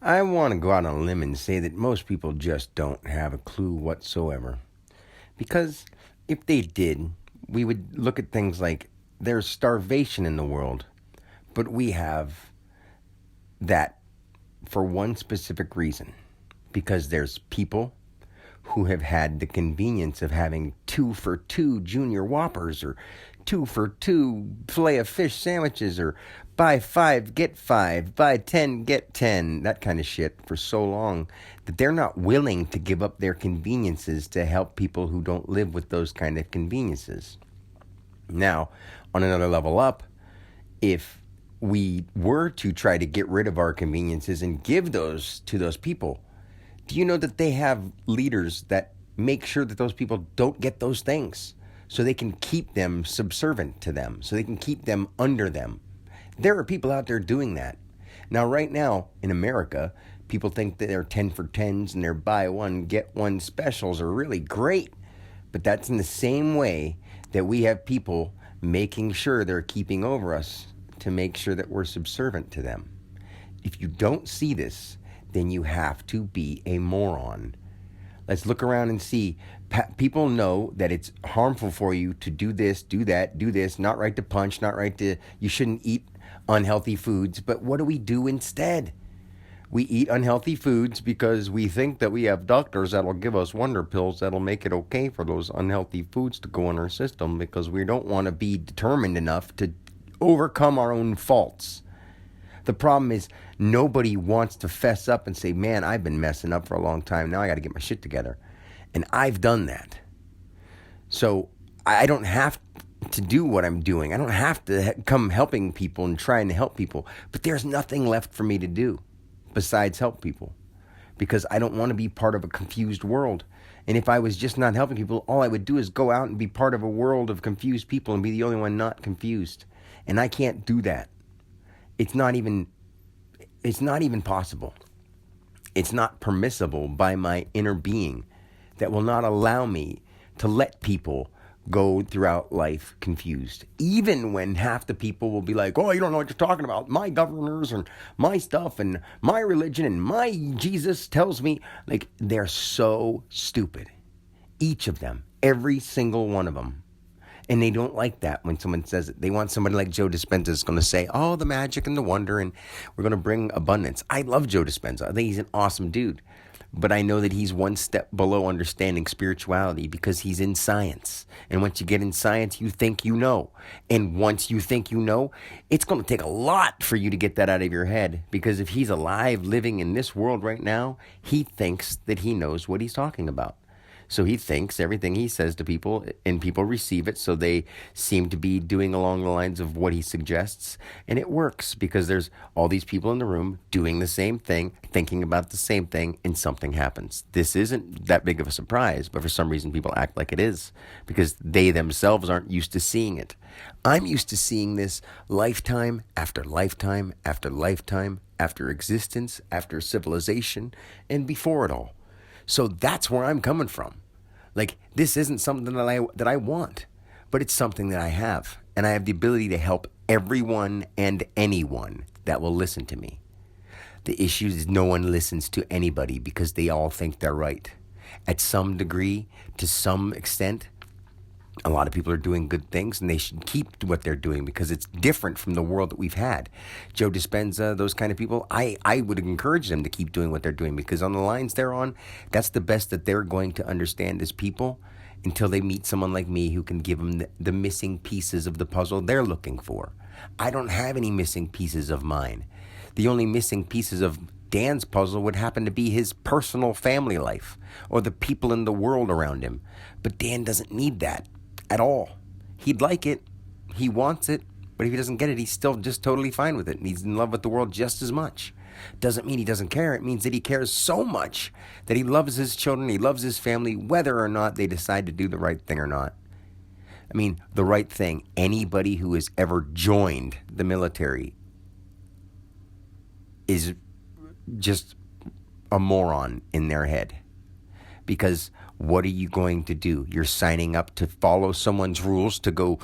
I want to go out on a limb and say that most people just don't have a clue whatsoever. Because if they did, we would look at things like there's starvation in the world, but we have that for one specific reason. Because there's people who have had the convenience of having 2 for $2 Junior Whoppers or 2 for $2 filet of fish sandwiches or buy 5, get 5, buy 10, get 10, that kind of shit for so long that they're not willing to give up their conveniences to help people who don't live with those kind of conveniences. Now, on another level up, if we were to try to get rid of our conveniences and give those to those people, do you know that they have leaders that make sure that those people don't get those things so they can keep them subservient to them, so they can keep them under them? There are people out there doing that. Now, right now in America, people think that their 10 for 10s and their buy one, get one specials are really great. But that's in the same way that we have people making sure they're keeping over us to make sure that we're subservient to them. If you don't see this, then you have to be a moron. Let's look around and see. People know that it's harmful for you to do this, do that, do this, not right to punch, not right to, you shouldn't eat unhealthy foods. But what do we do instead? We eat unhealthy foods because we think that we have doctors that'll give us wonder pills that'll make it okay for those unhealthy foods to go in our system because we don't want to be determined enough to overcome our own faults. The problem is nobody wants to fess up and say, man, I've been messing up for a long time. Now I got to get my shit together. And I've done that. So I don't have to do what I'm doing. I don't have to come helping people and trying to help people. But there's nothing left for me to do besides help people because I don't want to be part of a confused world. And if I was just not helping people, all I would do is go out and be part of a world of confused people and be the only one not confused. And I can't do that. It's not even possible. It's not permissible by my inner being that will not allow me to let people go throughout life confused. Even when half the people will be like, oh, you don't know what you're talking about. My governors and my stuff and my religion and my Jesus tells me. Like, they're so stupid. Each of them, every single one of them. And they don't like that when someone says it. They want somebody like Joe Dispenza is going to say, oh, the magic and the wonder, and we're going to bring abundance. I love Joe Dispenza. I think he's an awesome dude. But I know that he's one step below understanding spirituality because he's in science. And once you get in science, you think you know. And once you think you know, it's going to take a lot for you to get that out of your head. Because if he's alive, living in this world right now, he thinks that he knows what he's talking about. So he thinks everything he says to people, and people receive it, so they seem to be doing along the lines of what he suggests. And it works because there's all these people in the room doing the same thing, thinking about the same thing, and something happens. This isn't that big of a surprise, but for some reason people act like it is because they themselves aren't used to seeing it. I'm used to seeing this lifetime after lifetime after lifetime after existence, after civilization, and before it all. So that's where I'm coming from. Like, this isn't something that I want, but it's something that I have. And I have the ability to help everyone and anyone that will listen to me. The issue is no one listens to anybody because they all think they're right. At some degree, to some extent, a lot of people are doing good things, and they should keep what they're doing because it's different from the world that we've had. Joe Dispenza, those kind of people, I would encourage them to keep doing what they're doing because on the lines they're on, that's the best that they're going to understand as people until they meet someone like me who can give them the missing pieces of the puzzle they're looking for. I don't have any missing pieces of mine. The only missing pieces of Dan's puzzle would happen to be his personal family life or the people in the world around him. But Dan doesn't need that at all. He'd like it. He wants it. But if he doesn't get it, he's still just totally fine with it. And he's in love with the world just as much. Doesn't mean he doesn't care. It means that he cares so much that he loves his children, he loves his family, whether or not they decide to do the right thing or not. I mean, the right thing. Anybody who has ever joined the military is just a moron in their head. Because what are you going to do? You're signing up to follow someone's rules to go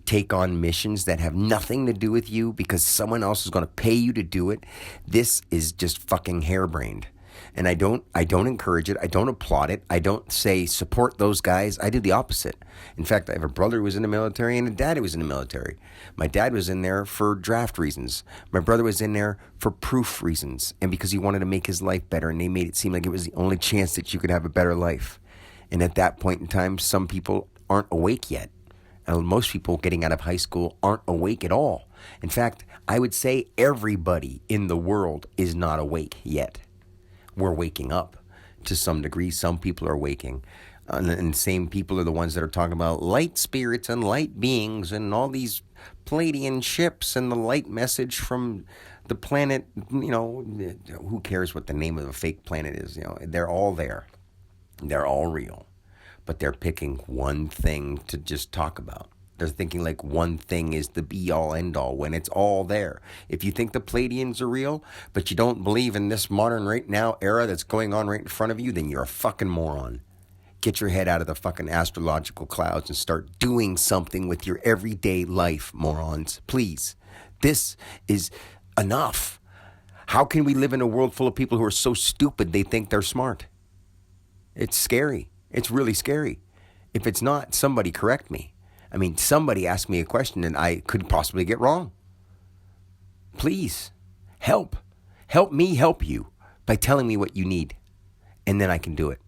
take on missions that have nothing to do with you because someone else is going to pay you to do it. This is just fucking harebrained. And I don't encourage it. I don't applaud it. I don't say support those guys. I do the opposite. In fact, I have a brother who was in the military and a dad who was in the military. My dad was in there for draft reasons. My brother was in there for proof reasons and because he wanted to make his life better, and they made it seem like it was the only chance that you could have a better life. And at that point in time, some people aren't awake yet. And most people getting out of high school aren't awake at all. In fact, I would say everybody in the world is not awake yet. We're waking up to some degree. Some people are waking. And same people are the ones that are talking about light spirits and light beings and all these Pleiadian ships and the light message from the planet. You know, who cares what the name of a fake planet is? You know, they're all there. They're all real. But they're picking one thing to just talk about. They're thinking like one thing is the be-all, end-all when it's all there. If you think the Pleiadians are real, but you don't believe in this modern right now era that's going on right in front of you, then you're a fucking moron. Get your head out of the fucking astrological clouds and start doing something with your everyday life, morons. Please. This is enough. How can we live in a world full of people who are so stupid they think they're smart? It's scary. It's really scary. If it's not, somebody correct me. I mean, somebody asked me a question and I could possibly get wrong. Please, help. Help me help you by telling me what you need. And then I can do it.